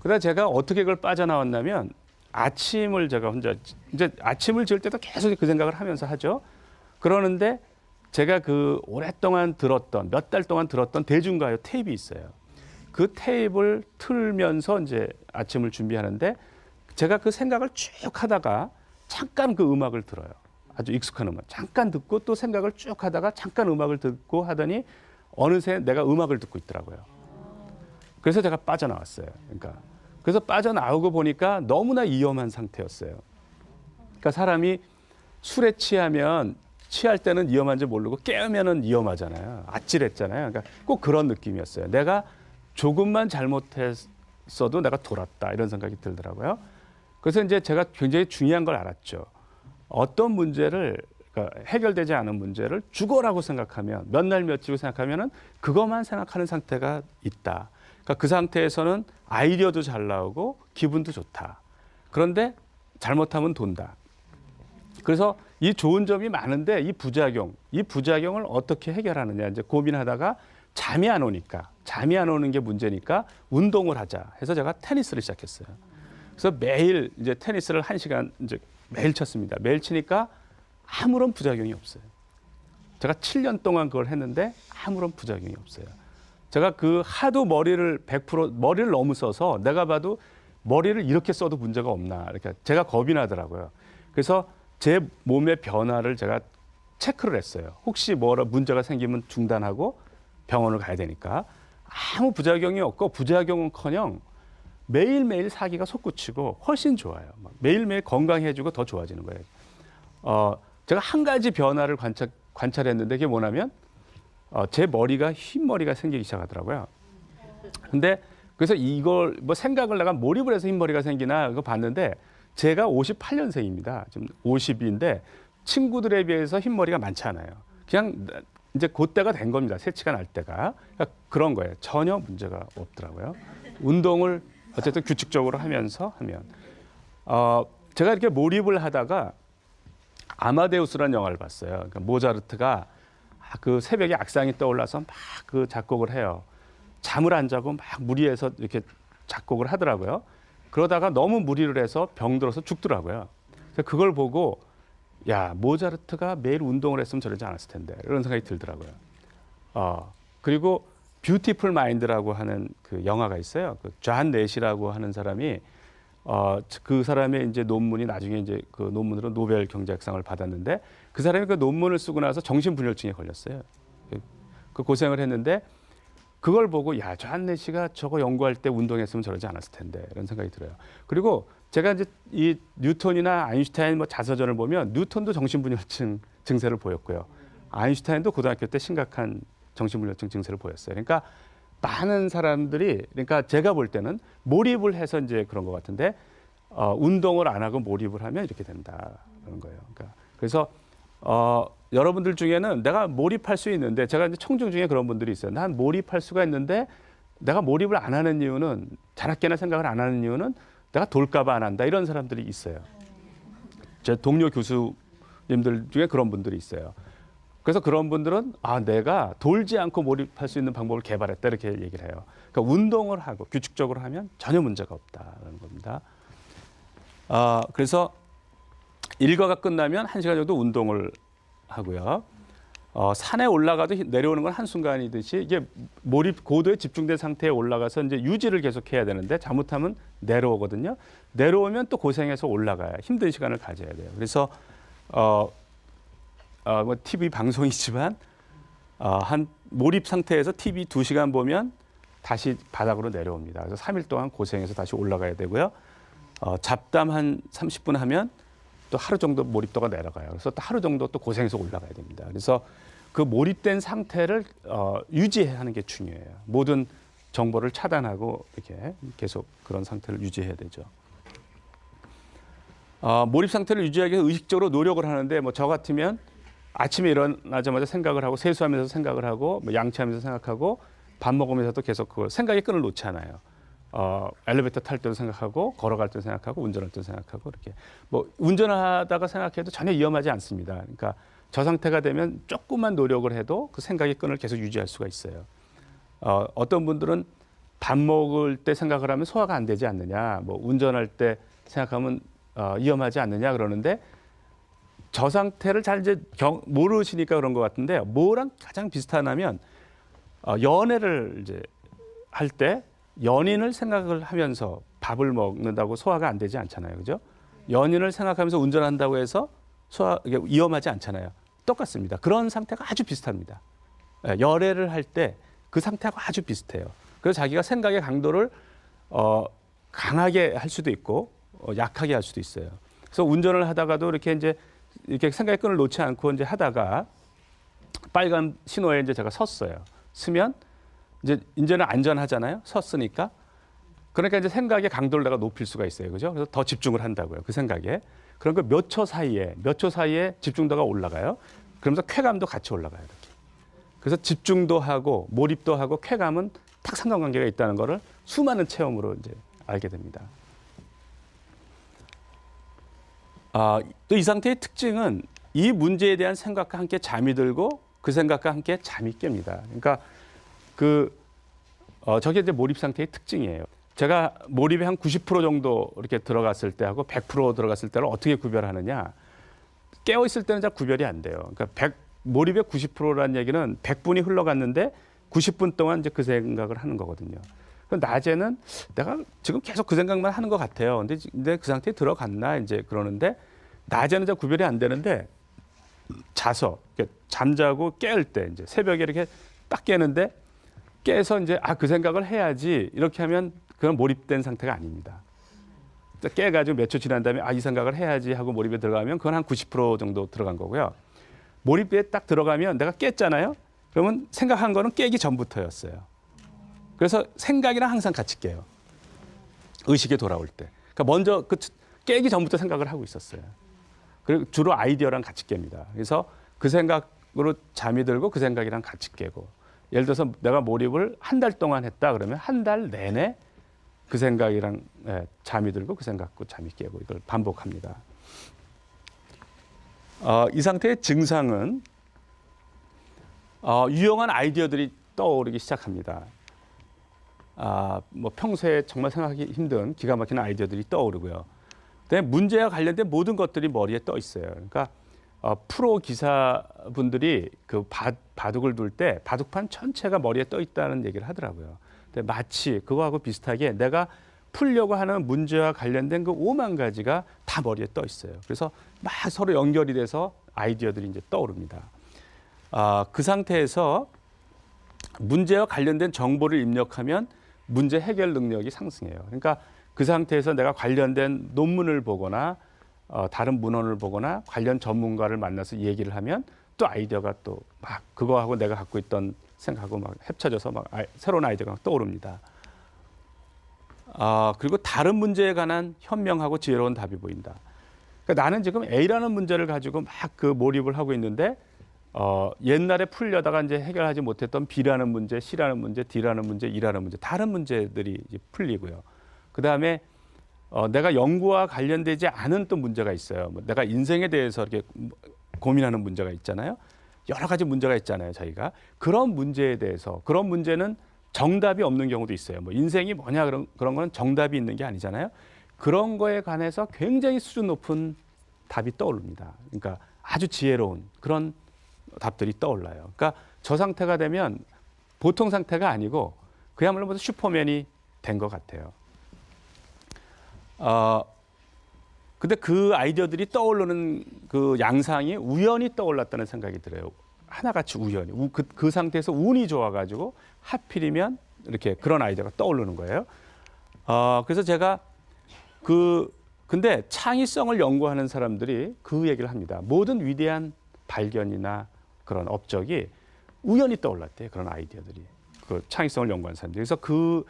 그래서 제가 어떻게 그걸 빠져나왔냐면 아침을 제가 혼자 이제 아침을 지을 때도 계속 그 생각을 하면서 하죠. 그러는데 제가 그 오랫동안 들었던 몇 달 동안 들었던 대중가요 테이프가 있어요. 그 테이프를 틀면서 이제 아침을 준비하는데 제가 그 생각을 쭉 하다가 잠깐 그 음악을 들어요. 아주 익숙한 음악. 잠깐 듣고 또 생각을 쭉 하다가 잠깐 음악을 듣고 하더니 어느새 내가 음악을 듣고 있더라고요. 그래서 제가 빠져나왔어요. 그래서 빠져나오고 보니까 너무나 위험한 상태였어요. 그러니까 사람이 술에 취하면 취할 때는 위험한지 모르고 깨우면은 위험하잖아요. 아찔했잖아요. 그러니까 꼭 그런 느낌이었어요. 내가 조금만 잘못했어도 내가 돌았다 이런 생각이 들더라고요. 그래서 이제 제가 굉장히 중요한 걸 알았죠. 어떤 문제를 그러니까 해결되지 않은 문제를 죽어라고 생각하면 몇 날 며칠 생각하면은 그것만 생각하는 상태가 있다. 그러니까 그 상태에서는 아이디어도 잘 나오고 기분도 좋다. 그런데 잘못하면 돈다. 그래서 이 좋은 점이 많은데 이 부작용을 어떻게 해결하느냐 이제 고민하다가 잠이 안 오는 게 문제니까 운동을 하자 해서 제가 테니스를 시작했어요. 그래서 매일 이제 테니스를 1시간 이제 매일 쳤습니다. 매일 치니까 아무런 부작용이 없어요. 제가 7년 동안 그걸 했는데 아무런 부작용이 없어요. 제가 그 하도 머리를 100% 머리를 너무 써서 내가 봐도 머리를 이렇게 써도 문제가 없나 이렇게 제가 겁이 나더라고요. 그래서 제 몸의 변화를 제가 체크를 했어요. 혹시 문제가 생기면 중단하고 병원을 가야 되니까 아무 부작용이 없고 부작용은커녕 매일매일 사기가 솟구치고 훨씬 좋아요. 매일매일 건강해지고 더 좋아지는 거예요. 제가 한 가지 변화를 관찰했는데 그게 뭐냐면 제 머리가 흰 머리가 생기기 시작하더라고요. 근데 그래서 이걸 생각을 내가 몰입을 해서 흰 머리가 생기나 그거 봤는데 제가 58년생입니다. 지금 50인데 친구들에 비해서 흰 머리가 많지 않아요. 그냥 이제 그때가 된 겁니다. 새치가 날 때가. 그러니까 그런 거예요. 전혀 문제가 없더라고요. 운동을 어쨌든 규칙적으로 하면서 하면 제가 이렇게 몰입을 하다가 아마데우스라는 영화를 봤어요. 그러니까 모차르트가 그 새벽에 악상이 떠올라서 막 그 작곡을 해요. 잠을 안 자고 막 무리해서 이렇게 작곡을 하더라고요. 그러다가 너무 무리를 해서 병들어서 죽더라고요. 그래서 그걸 보고 야 모차르트가 매일 운동을 했으면 저러지 않았을 텐데 이런 생각이 들더라고요. 그리고 뷰티풀 마인드라고 하는 그 영화가 있어요. 그 존 넷이라고 하는 사람이 그 사람의 이제 논문이 나중에 이제 그 논문으로 노벨 경제학상을 받았는데 그 사람이 그 논문을 쓰고 나서 정신분열증에 걸렸어요. 그 고생을 했는데 그걸 보고 야, 존 넷이가 저거 연구할 때 운동했으면 저러지 않았을 텐데 이런 생각이 들어요. 그리고 제가 이제 이 뉴턴이나 아인슈타인 자서전을 보면 뉴턴도 정신분열증 증세를 보였고요. 아인슈타인도 고등학교 때 심각한 정신분열증 증세를 보였어요. 그러니까 많은 사람들이 그러니까 제가 볼 때는 몰입을 해서 이제 그런 것 같은데 운동을 안 하고 몰입을 하면 이렇게 된다는 거예요. 그러니까 그래서 여러분들 중에는 내가 몰입할 수 있는데 제가 이제 청중 중에 그런 분들이 있어요. 난 몰입할 수가 있는데 내가 몰입을 안 하는 이유는 자나깨나 생각을 안 하는 이유는 내가 돌까봐 안 한다 이런 사람들이 있어요. 제 동료 교수님들 중에 그런 분들이 있어요. 그래서 그런 분들은 내가 돌지 않고 몰입할 수 있는 방법을 개발했다 이렇게 얘기를 해요. 그러니까 운동을 하고 규칙적으로 하면 전혀 문제가 없다는 겁니다. 그래서 일과가 끝나면 1시간 정도 운동을 하고요. 산에 올라가도 내려오는 건 한순간이듯이 이게 고도에 집중된 상태에 올라가서 이제 유지를 계속 해야 되는데 잘못하면 내려오거든요. 내려오면 또 고생해서 올라가야 힘든 시간을 가져야 돼요. 그래서 어, 뭐 TV 방송이지만 한 몰입 상태에서 TV 2시간 보면 다시 바닥으로 내려옵니다. 그래서 3일 동안 고생해서 다시 올라가야 되고요. 잡담 한 30분 하면 또 하루 정도 몰입도가 내려가요. 그래서 또 하루 정도 또 고생해서 올라가야 됩니다. 그래서 그 몰입된 상태를 유지해야 하는 게 중요해요. 모든 정보를 차단하고 이렇게 계속 그런 상태를 유지해야 되죠. 몰입 상태를 유지하기 위해서 의식적으로 노력을 하는데 뭐 저 같으면 아침에 일어나자마자 생각을 하고 세수하면서 생각을 하고 뭐 양치하면서 생각하고 밥 먹으면서도 계속 그 생각의 끈을 놓지 않아요. 엘리베이터 탈 때도 생각하고 걸어갈 때도 생각하고 운전할 때도 생각하고 이렇게 뭐 운전하다가 생각해도 전혀 위험하지 않습니다. 그러니까 저 상태가 되면 조금만 노력을 해도 그 생각의 끈을 계속 유지할 수가 있어요. 어떤 분들은 밥 먹을 때 생각을 하면 소화가 안 되지 않느냐, 뭐 운전할 때 생각하면 위험하지 않느냐 그러는데 저 상태를 잘 이제 모르시니까 그런 것 같은데 뭐랑 가장 비슷하냐면 연애를 이제 할 때 연인을 생각을 하면서 밥을 먹는다고 소화가 안 되지 않잖아요, 그죠? 연인을 생각하면서 운전한다고 해서 이게 위험하지 않잖아요. 똑같습니다. 그런 상태가 아주 비슷합니다. 열애를 할 때 그 상태하고 아주 비슷해요. 그래서 자기가 생각의 강도를 강하게 할 수도 있고 약하게 할 수도 있어요. 그래서 운전을 하다가도 이렇게 생각의 끈을 놓지 않고 이제 하다가 빨간 신호에 이제 제가 섰어요. 서면 이제는 안전하잖아요. 섰으니까. 그러니까 이제 생각의 강도를 내가 높일 수가 있어요. 그죠? 그래서 더 집중을 한다고요. 그 생각에. 그러니까 몇 초 사이에 집중도가 올라가요. 그러면서 쾌감도 같이 올라가요. 이렇게. 그래서 집중도 하고 몰입도 하고 쾌감은 딱 상관관계가 있다는 거를 수많은 체험으로 이제 알게 됩니다. 또 이 상태의 특징은 이 문제에 대한 생각과 함께 잠이 들고 그 생각과 함께 잠이 깹니다. 그러니까 저게 이제 몰입 상태의 특징이에요. 제가 몰입에 한 90% 정도 이렇게 들어갔을 때하고 100% 들어갔을 때를 어떻게 구별하느냐? 깨어 있을 때는 잘 구별이 안 돼요. 그러니까 몰입의 90%라는 얘기는 100분이 흘러갔는데 90분 동안 이제 그 생각을 하는 거거든요. 낮에는 내가 지금 계속 그 생각만 하는 것 같아요. 근데 그 상태에 들어갔나 이제 그러는데 낮에는 잘 구별이 안 되는데 자서 잠자고 깨을 때 이제 새벽에 이렇게 딱 깨는데 깨서 이제 그 생각을 해야지 이렇게 하면 그건 몰입된 상태가 아닙니다. 깨가지고 몇 초 지난 다음에 이 생각을 해야지 하고 몰입에 들어가면 그건 한 90% 정도 들어간 거고요. 몰입에 딱 들어가면 내가 깼잖아요. 그러면 생각한 거는 깨기 전부터였어요. 그래서 생각이랑 항상 같이 깨요. 의식에 돌아올 때. 그러니까 먼저 깨기 전부터 생각을 하고 있었어요. 그리고 주로 아이디어랑 같이 깹니다. 그래서 그 생각으로 잠이 들고 그 생각이랑 같이 깨고. 예를 들어서 내가 몰입을 한 달 동안 했다 그러면 한 달 내내 그 생각이랑 잠이 들고 그 생각과 잠이 깨고 이걸 반복합니다. 이 상태의 증상은 유용한 아이디어들이 떠오르기 시작합니다. 뭐 평소에 정말 생각하기 힘든 기가 막힌 아이디어들이 떠오르고요. 그다음에 문제와 관련된 모든 것들이 머리에 떠 있어요. 그러니까 프로 기사분들이 그 바둑을 둘 때 바둑판 전체가 머리에 떠 있다는 얘기를 하더라고요. 근데 마치 그거하고 비슷하게 내가 풀려고 하는 문제와 관련된 그 5만 가지가 다 머리에 떠 있어요. 그래서 막 서로 연결이 돼서 아이디어들이 이제 떠오릅니다. 그 상태에서 문제와 관련된 정보를 입력하면 문제 해결 능력이 상승해요. 그러니까 그 상태에서 내가 관련된 논문을 보거나 다른 문헌을 보거나 관련 전문가를 만나서 얘기를 하면 또 아이디어가 또 막 그거하고 내가 갖고 있던 생각하고 막 합쳐져서 막 새로운 아이디어가 떠오릅니다. 그리고 다른 문제에 관한 현명하고 지혜로운 답이 보인다. 그러니까 나는 지금 A라는 문제를 가지고 막 그 몰입을 하고 있는데 옛날에 풀려다가 이제 해결하지 못했던 B라는 문제, C라는 문제, D라는 문제, E라는 문제, 다른 문제들이 이제 풀리고요. 그 다음에 내가 연구와 관련되지 않은 또 문제가 있어요. 뭐 내가 인생에 대해서 이렇게 고민하는 문제가 있잖아요. 여러 가지 문제가 있잖아요, 저희가. 그런 문제에 대해서, 그런 문제는 정답이 없는 경우도 있어요. 뭐 인생이 뭐냐 그런 거는 정답이 있는 게 아니잖아요. 그런 거에 관해서 굉장히 수준 높은 답이 떠오릅니다. 그러니까 아주 지혜로운 그런 답들이 떠올라요. 그러니까 저 상태가 되면 보통 상태가 아니고 그야말로 무슨 슈퍼맨이 된 것 같아요. 근데 그 아이디어들이 떠오르는 그 양상이 우연히 떠올랐다는 생각이 들어요. 하나같이 우연히. 그 상태에서 운이 좋아가지고 하필이면 이렇게 그런 아이디어가 떠오르는 거예요. 그래서 제가 근데 창의성을 연구하는 사람들이 그 얘기를 합니다. 모든 위대한 발견이나 그런 업적이 우연히 떠올랐대요. 그런 아이디어들이. 그 창의성을 연구하는 사람들이. 그래서 그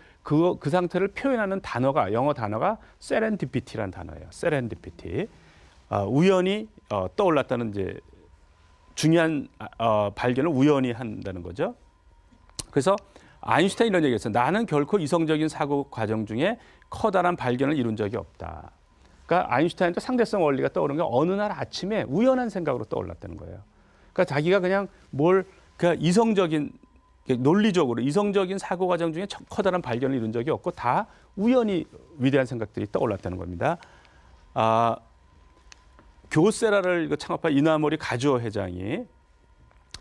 상태를 표현하는 단어가, 영어 단어가 세렌디피티라는 단어예요. 세렌디피티. 우연히 떠올랐다는 이제 중요한 발견을 우연히 한다는 거죠. 그래서 아인슈타인 이런 얘기했어요. 나는 결코 이성적인 사고 과정 중에 커다란 발견을 이룬 적이 없다. 그러니까 아인슈타인도 상대성 원리가 떠오른 게 어느 날 아침에 우연한 생각으로 떠올랐다는 거예요. 그러니까 자기가 그냥 그냥 이성적인 논리적으로 이성적인 사고 과정 중에 커다란 발견을 이룬 적이 없고 다 우연히 위대한 생각들이 떠올랐다는 겁니다. 교세라를 창업한 이나모리 가주어 회장이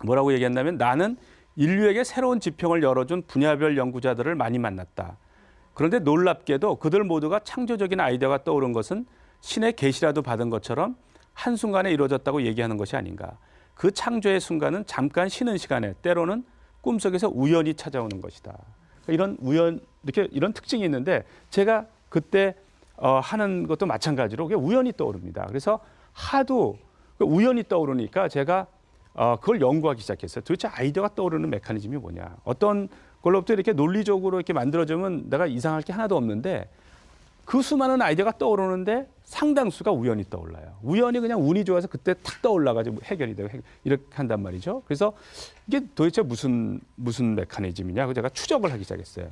뭐라고 얘기했냐면 나는 인류에게 새로운 지평을 열어준 분야별 연구자들을 많이 만났다. 그런데 놀랍게도 그들 모두가 창조적인 아이디어가 떠오른 것은 신의 계시라도 받은 것처럼 한순간에 이루어졌다고 얘기하는 것이 아닌가. 그 창조의 순간은 잠깐 쉬는 시간에 때로는 꿈속에서 우연히 찾아오는 것이다. 이런 특징이 있는데 제가 그때 하는 것도 마찬가지로 그게 우연히 떠오릅니다. 그래서 하도 우연히 떠오르니까 제가 그걸 연구하기 시작했어요. 도대체 아이디어가 떠오르는 메커니즘이 뭐냐. 어떤 걸로부터 이렇게 논리적으로 이렇게 만들어주면 내가 이상할 게 하나도 없는데 그 수많은 아이디어가 떠오르는데 상당수가 우연히 떠올라요. 우연히 그냥 운이 좋아서 그때 탁 떠올라가지고 해결이 되고 이렇게 한단 말이죠. 그래서 이게 도대체 무슨 메커니즘이냐. 그 제가 추적을 하기 시작했어요.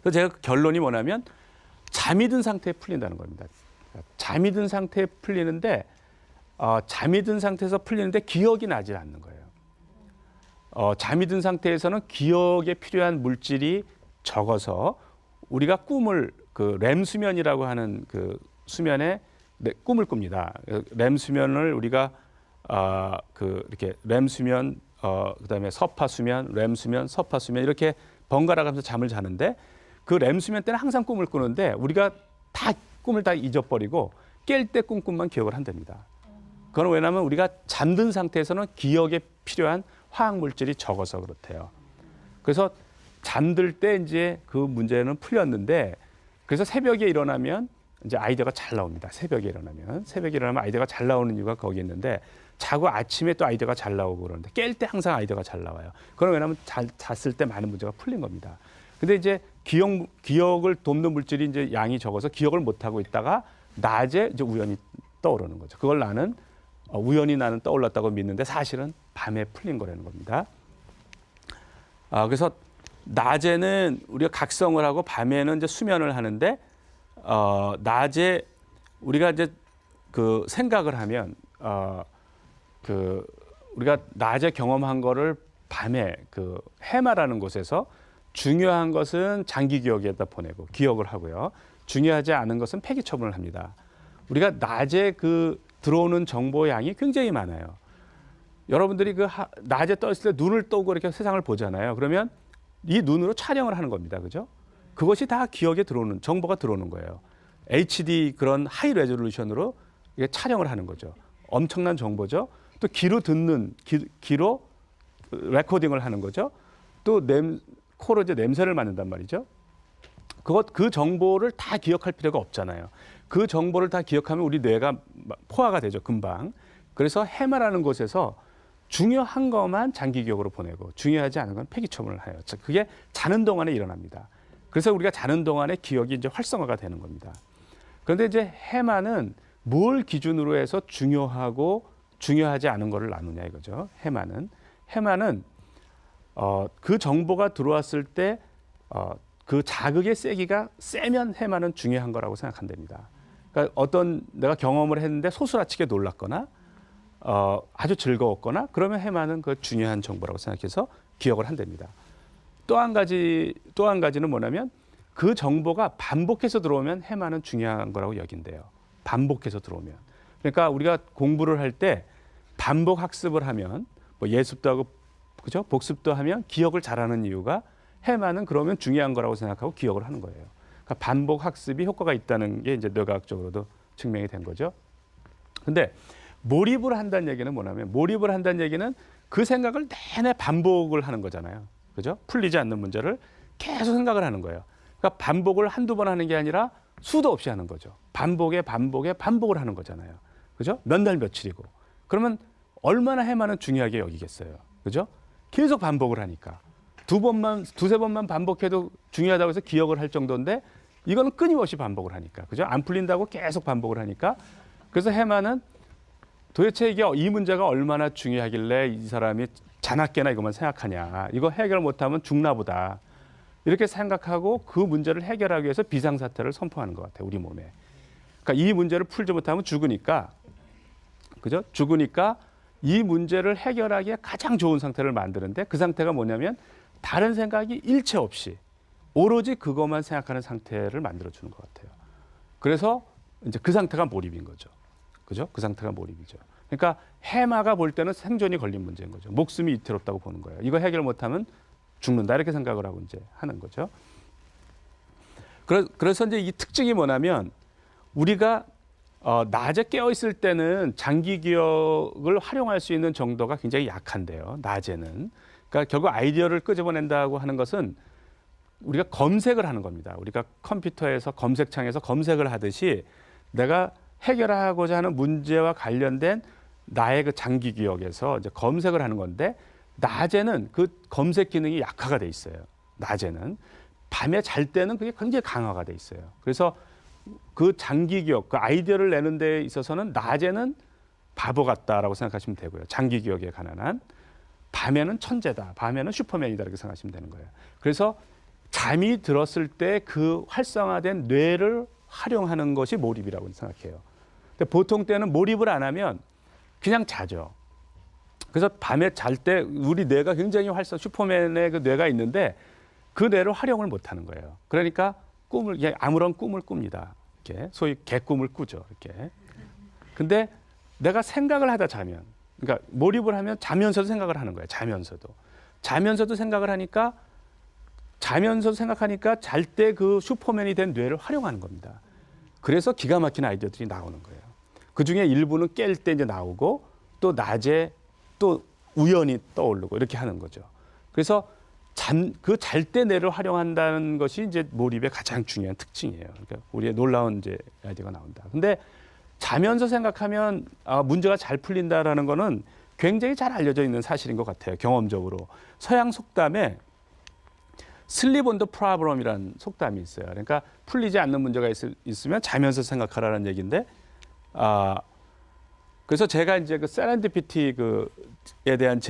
그래서 제가 결론이 뭐냐면 잠이 든 상태에 풀린다는 겁니다. 잠이 든 상태에 풀리는데 잠이 든 상태에서 풀리는데 기억이 나지 않는 거예요. 잠이 든 상태에서는 기억에 필요한 물질이 적어서 우리가 꿈을 그 렘 수면이라고 하는 그 수면에 꿈을 꿉니다. 렘 수면을 우리가 이렇게 렘 수면, 그다음에 서파 수면, 렘 수면, 서파 수면 이렇게 번갈아 가면서 잠을 자는데 그 렘 수면 때는 항상 꿈을 꾸는데 우리가 다 꿈을 다 잊어버리고 깰 때 꿈만 기억을 한답니다. 그건 왜냐하면 우리가 잠든 상태에서는 기억에 필요한 화학 물질이 적어서 그렇대요. 그래서 잠들 때 이제 그 문제는 풀렸는데 그래서 새벽에 일어나면 이제 아이디어가 잘 나옵니다. 새벽에 일어나면 아이디어가 잘 나오는 이유가 거기 있는데 자고 아침에 또 아이디어가 잘 나오고 그러는데 깰 때 항상 아이디어가 잘 나와요. 그건 왜냐하면 잤을 때 많은 문제가 풀린 겁니다. 근데 이제 기억을 돕는 물질이 이제 양이 적어서 기억을 못 하고 있다가 낮에 이제 우연히 떠오르는 거죠. 그걸 나는 우연히 나는 떠올랐다고 믿는데 사실은 밤에 풀린 거라는 겁니다. 그래서 낮에는 우리가 각성을 하고 밤에는 이제 수면을 하는데 낮에 우리가 이제 그 생각을 하면 우리가 낮에 경험한 거를 밤에 그 해마라는 곳에서 중요한 것은 장기 기억에다 보내고 기억을 하고요. 중요하지 않은 것은 폐기 처분을 합니다. 우리가 낮에 그 들어오는 정보 양이 굉장히 많아요. 여러분들이 낮에 떴을 때 눈을 뜨고 이렇게 세상을 보잖아요. 그러면 이 눈으로 촬영을 하는 겁니다. 그죠? 그것이 다 기억에 들어오는 정보가 들어오는 거예요. HD 그런 하이 레졸루션으로 이게 촬영을 하는 거죠. 엄청난 정보죠. 또 귀로 듣는 귀로 레코딩을 하는 거죠. 또 코로 이제 냄새를 맡는단 말이죠. 그 정보를 다 기억할 필요가 없잖아요. 그 정보를 다 기억하면 우리 뇌가 포화가 되죠, 금방. 그래서 해마라는 곳에서 중요한 것만 장기 기억으로 보내고 중요하지 않은 건 폐기 처분을 해요. 그게 자는 동안에 일어납니다. 그래서 우리가 자는 동안에 기억이 이제 활성화가 되는 겁니다. 그런데 이제 해마는 뭘 기준으로 해서 중요하고 중요하지 않은 거를 나누냐 이거죠. 해마는 그 정보가 들어왔을 때 그 자극의 세기가 세면 해마는 중요한 거라고 생각한답니다. 그러니까 내가 경험을 했는데 소스라치게 놀랐거나 아주 즐거웠거나 그러면 해마는 그 중요한 정보라고 생각해서 기억을 한답니다. 또 한 가지는 뭐냐면 그 정보가 반복해서 들어오면 해마는 중요한 거라고 여긴대요. 반복해서 들어오면. 그러니까 우리가 공부를 할 때 반복 학습을 하면 뭐 예습도 하고 그죠? 복습도 하면 기억을 잘하는 이유가 해마는 그러면 중요한 거라고 생각하고 기억을 하는 거예요. 그러니까 반복 학습이 효과가 있다는 게 이제 뇌과학적으로도 증명이 된 거죠. 근데 몰입을 한다는 얘기는 뭐냐면 몰입을 한다는 얘기는 그 생각을 내내 반복을 하는 거잖아요. 그죠? 풀리지 않는 문제를 계속 생각을 하는 거예요. 그러니까 반복을 한두 번 하는 게 아니라 수도 없이 하는 거죠. 반복을 하는 거잖아요. 그죠? 몇 날 며칠이고. 그러면 얼마나 해마는 중요하게 여기겠어요. 그죠? 계속 반복을 하니까. 두세 번만 반복해도 중요하다고 해서 기억을 할 정도인데 이거는 끊임없이 반복을 하니까. 그죠? 안 풀린다고 계속 반복을 하니까. 그래서 해마는 도대체 이게 이 문제가 얼마나 중요하길래 이 사람이 자나깨나 이것만 생각하냐. 이거 해결 못하면 죽나 보다. 이렇게 생각하고 그 문제를 해결하기 위해서 비상사태를 선포하는 것 같아요. 우리 몸에. 그러니까 이 문제를 풀지 못하면 죽으니까. 그죠? 죽으니까 이 문제를 해결하기에 가장 좋은 상태를 만드는데 그 상태가 뭐냐면 다른 생각이 일체 없이 오로지 그것만 생각하는 상태를 만들어주는 것 같아요. 그래서 이제 그 상태가 몰입인 거죠. 그죠? 그 상태가 몰입이죠. 그러니까 해마가 볼 때는 생존이 걸린 문제인 거죠. 목숨이 위태롭다고 보는 거예요. 이거 해결 못하면 죽는다 이렇게 생각을 하고 이제 하는 거죠. 그래서 이제 이 특징이 뭐냐면 우리가 낮에 깨어 있을 때는 장기 기억을 활용할 수 있는 정도가 굉장히 약한데요. 낮에는. 그러니까 결국 아이디어를 끄집어낸다고 하는 것은 우리가 검색을 하는 겁니다. 우리가 컴퓨터에서 검색창에서 검색을 하듯이 내가 해결하고자 하는 문제와 관련된 나의 그 장기 기억에서 이제 검색을 하는 건데 낮에는 그 검색 기능이 약화가 돼 있어요. 낮에는. 밤에 잘 때는 그게 굉장히 강화가 돼 있어요. 그래서 그 장기 기억, 그 아이디어를 내는 데 있어서는 낮에는 바보 같다라고 생각하시면 되고요. 장기 기억에 관한 한. 밤에는 천재다. 밤에는 슈퍼맨이다 이렇게 생각하시면 되는 거예요. 그래서 잠이 들었을 때 그 활성화된 뇌를 활용하는 것이 몰입이라고 생각해요. 근데 보통 때는 몰입을 안 하면 그냥 자죠. 그래서 밤에 잘 때 우리 뇌가 굉장히 슈퍼맨의 그 뇌가 있는데 그 뇌를 활용을 못 하는 거예요. 그러니까 아무런 꿈을 꿉니다. 이렇게 소위 개꿈을 꾸죠. 이렇게. 근데 내가 생각을 하다 자면, 그러니까 몰입을 하면 자면서도 생각을 하는 거예요. 자면서도 생각을 하니까 잘 때 그 슈퍼맨이 된 뇌를 활용하는 겁니다. 그래서 기가 막힌 아이디어들이 나오는 거예요. 그 중에 일부는 깰 때 이제 나오고 또 낮에 또 우연히 떠오르고 이렇게 하는 거죠. 그래서 그 잘 때 뇌를 활용한다는 것이 이제 몰입의 가장 중요한 특징이에요. 그러니까 우리의 놀라운 이제 아이디어가 나온다. 근데 자면서 생각하면 문제가 잘 풀린다라는 거는 굉장히 잘 알려져 있는 사실인 것 같아요. 경험적으로. 서양 속담에 슬립 온 더 프로블럼이라는 속담이 있어요. 그러니까 풀리지 않는 문제가 있으면 자면서 생각하라는 얘기인데 그래서 제가 이제 그 세렌디피티에 대한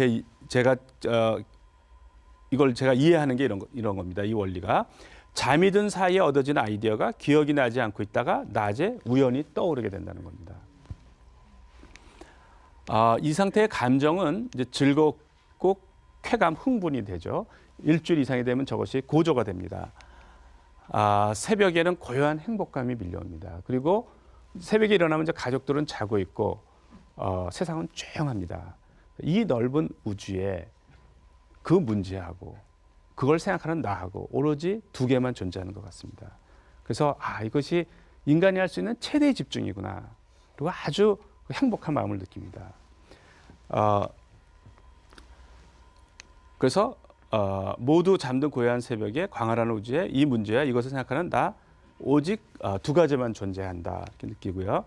이걸 제가 이해하는 게 이런 겁니다. 이 원리가 잠이 든 사이에 얻어진 아이디어가 기억이 나지 않고 있다가 낮에 우연히 떠오르게 된다는 겁니다. 이 상태의 감정은 이제 즐겁고 쾌감, 흥분이 되죠. 일주일 이상이 되면 저것이 고조가 됩니다. 새벽에는 고요한 행복감이 밀려옵니다. 그리고 새벽에 일어나면 이제 가족들은 자고 있고 세상은 조용합니다. 이 넓은 우주에 그 문제하고 그걸 생각하는 나하고 오로지 두 개만 존재하는 것 같습니다. 그래서 이것이 인간이 할 수 있는 최대의 집중이구나. 그리고 아주 행복한 마음을 느낍니다. 그래서 모두 잠든 고요한 새벽에 광활한 우주에 이 문제야 이것을 생각하는 나 오직 두 가지만 존재한다 이렇게 느끼고요.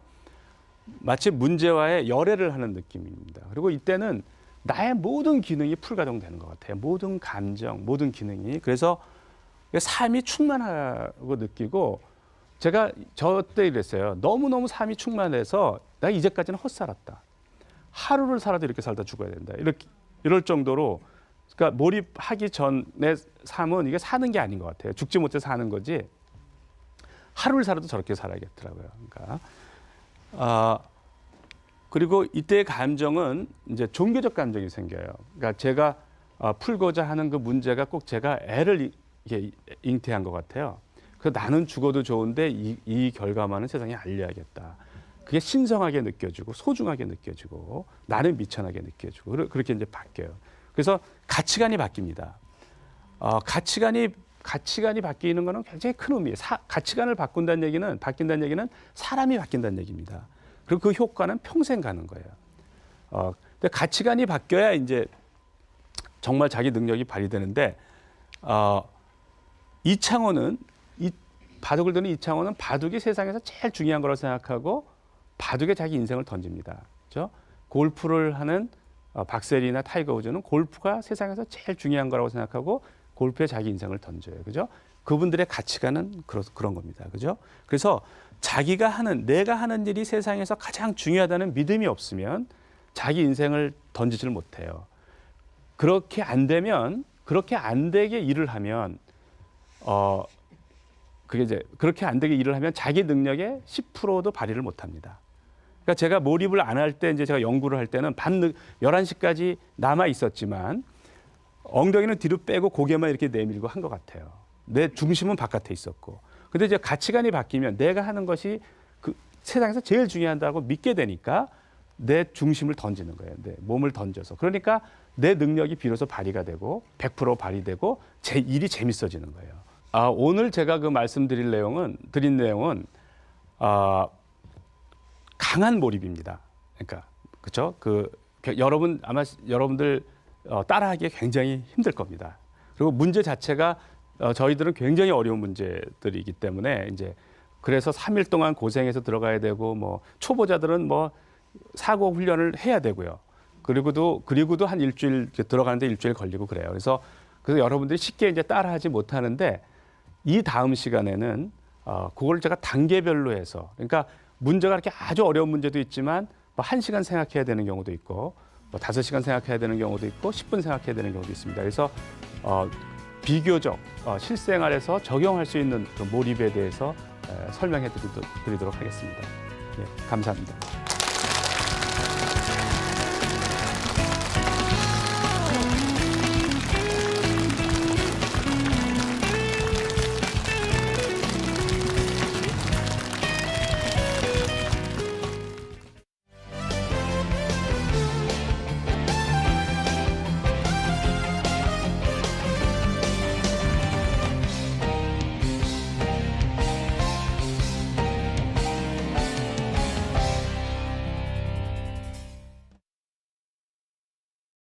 마치 문제와의 열애를 하는 느낌입니다. 그리고 이때는 나의 모든 기능이 풀가동되는 것 같아요. 모든 감정, 모든 기능이. 그래서 삶이 충만하고 느끼고 제가 저 때 이랬어요. 너무너무 삶이 충만해서 나 이제까지는 헛살았다. 하루를 살아도 이렇게 살다 죽어야 된다. 이럴 정도로 그러니까 몰입하기 전의 삶은 이게 사는 게 아닌 것 같아요. 죽지 못해 사는 거지. 하루를 살아도 저렇게 살아야겠더라고요. 그러니까 그리고 이때의 감정은 이제 종교적 감정이 생겨요. 그러니까 제가 풀고자 하는 그 문제가 꼭 제가 애를 잉태한 것 같아요. 그래서 나는 죽어도 좋은데 이 결과만은 세상에 알려야겠다. 그게 신성하게 느껴지고 소중하게 느껴지고 나는 미천하게 느껴지고 그렇게 이제 바뀌어요. 그래서 가치관이 바뀝니다. 가치관이 가치관이 바뀌는 거는 굉장히 큰 의미예요. 가치관을 바뀐다는 얘기는 사람이 바뀐다는 얘기입니다. 그리고 그 효과는 평생 가는 거예요. 근데 가치관이 바뀌어야 이제 정말 자기 능력이 발휘되는데, 이창호는 바둑을 두는 이창호는 바둑이 세상에서 제일 중요한 거라고 생각하고 바둑에 자기 인생을 던집니다. 그렇죠? 골프를 하는 박세리나 타이거 우즈는 골프가 세상에서 제일 중요한 거라고 생각하고 골프에 자기 인생을 던져요. 그죠? 그분들의 가치관은 그런 겁니다. 그죠? 그래서 내가 하는 일이 세상에서 가장 중요하다는 믿음이 없으면 자기 인생을 던지지를 못해요. 그렇게 안 되게 일을 하면, 그렇게 안 되게 일을 하면 자기 능력의 10%도 발휘를 못 합니다. 그러니까 제가 몰입을 안 할 때, 이제 제가 연구를 할 때는 11시까지 남아 있었지만 엉덩이는 뒤로 빼고 고개만 이렇게 내밀고 한 것 같아요. 내 중심은 바깥에 있었고. 근데 이제 가치관이 바뀌면 내가 하는 것이 그 세상에서 제일 중요하다고 믿게 되니까 내 중심을 던지는 거예요. 내 몸을 던져서. 그러니까 내 능력이 비로소 발휘가 되고 100% 발휘되고 제 일이 재밌어지는 거예요. 오늘 제가 드린 내용은 강한 몰입입니다. 그러니까 그렇죠? 여러분들 따라하기 굉장히 힘들 겁니다. 그리고 문제 자체가 저희들은 굉장히 어려운 문제들이기 때문에 이제 그래서 3일 동안 고생해서 들어가야 되고, 뭐 초보자들은 뭐 사고 훈련을 해야 되고요. 그리고도 한 일주일 들어가는데 일주일 걸리고 그래요. 그래서 여러분들이 쉽게 이제 따라하지 못하는데, 이 다음 시간에는 그걸 제가 단계별로 해서, 그러니까 문제가 이렇게 아주 어려운 문제도 있지만 뭐 1시간 생각해야 되는 경우도 있고, 뭐 5시간 생각해야 되는 경우도 있고, 10분 생각해야 되는 경우도 있습니다. 그래서 비교적 실생활에서 적용할 수 있는 그 몰입에 대해서 설명해 드리도록 하겠습니다. 예, 감사합니다.